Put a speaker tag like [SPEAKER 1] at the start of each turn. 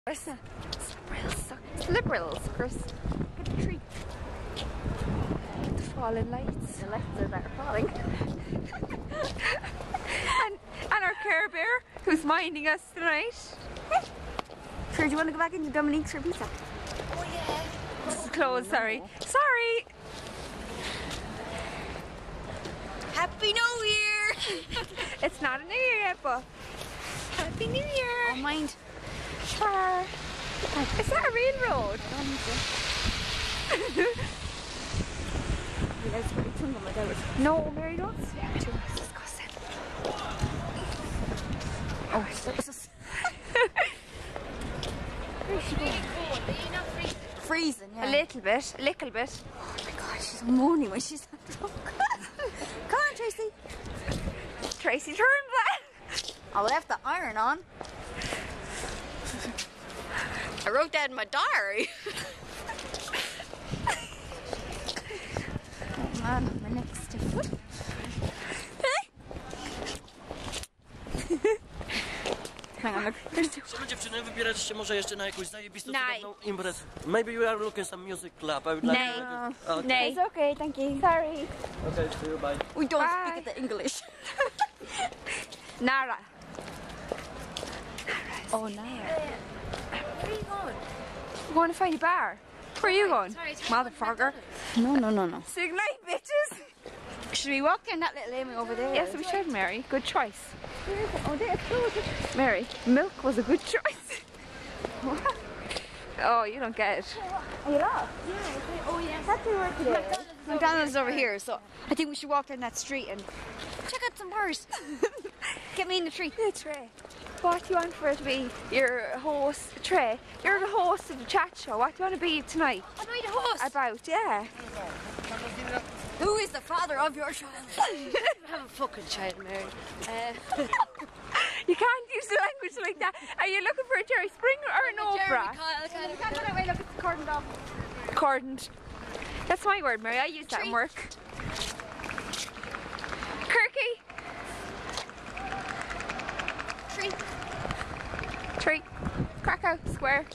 [SPEAKER 1] Listen, liberals, Chris. Get the tree. The fallen lights.
[SPEAKER 2] The lights are better falling.
[SPEAKER 1] and our Care Bear, who's minding us tonight.
[SPEAKER 2] Sure, do you want to go back into Dominique's for pizza?
[SPEAKER 1] Oh yeah. This is closed, sorry. Sorry.
[SPEAKER 2] Happy New Year!
[SPEAKER 1] It's not a New Year yet, but Happy New Year.
[SPEAKER 2] Oh, mind.
[SPEAKER 1] Sure. Is that a real road?
[SPEAKER 2] I don't think so. You guys put your tongue on my nose.
[SPEAKER 1] No, Mary, don't stare too much. It's disgusting.
[SPEAKER 2] Oh, so
[SPEAKER 3] Where's she going? Are you not freezing?
[SPEAKER 2] freezing, yeah.
[SPEAKER 1] A little bit.
[SPEAKER 2] Oh my god, she's moaning when she's not drunk. Come on, Tracy.
[SPEAKER 1] Tracy Turnbull.
[SPEAKER 2] I left the iron on. I wrote that in my diary. Oh man, my neck's stiff. Hang on, look.
[SPEAKER 4] Chciałbym dziewczyny wybierać się może jeszcze na jakąś zajebistą
[SPEAKER 1] Nej.
[SPEAKER 4] cudowną imprezę. Maybe you are looking some music club. I would like
[SPEAKER 1] Nej.
[SPEAKER 4] to okay.
[SPEAKER 1] Nee.
[SPEAKER 2] It's okay, thank you. Sorry.
[SPEAKER 4] Okay, see you, bye.
[SPEAKER 2] We don't
[SPEAKER 1] Bye.
[SPEAKER 2] speak the English.
[SPEAKER 1] Nara.
[SPEAKER 2] Oh, no.
[SPEAKER 3] Where are you going?
[SPEAKER 1] We're going to find a bar. Where are you going?
[SPEAKER 3] Sorry,
[SPEAKER 1] Motherfucker.
[SPEAKER 2] No.
[SPEAKER 1] Sig night, bitches.
[SPEAKER 2] Should we walk down that little lane over there?
[SPEAKER 1] Yes, we should, Mary. Good choice.
[SPEAKER 2] Oh, there's
[SPEAKER 1] Mary, milk was a good choice. Oh, you don't get it.
[SPEAKER 2] Are you lost?
[SPEAKER 3] Oh yeah.
[SPEAKER 2] Happy work today. McDonald's over here, so I think we should walk down that street and check out some bars. Get me in the tree.
[SPEAKER 1] Trey, what do you want for it to be? Your host, Trey. You're the host of the chat show. What do you want to be tonight?
[SPEAKER 2] Am I the host?
[SPEAKER 1] About, yeah.
[SPEAKER 2] Who is the father of your child?
[SPEAKER 3] Have a fucking child, Mary.
[SPEAKER 1] You can't use the language like that. Are you looking for a Jerry Springer or an Oprah?
[SPEAKER 2] You can't go that way, look, it's cordoned off.
[SPEAKER 1] Cordoned. That's my word, Mary. I use that in work. Kirky.
[SPEAKER 2] Tree.
[SPEAKER 1] Tree. Krakow Square.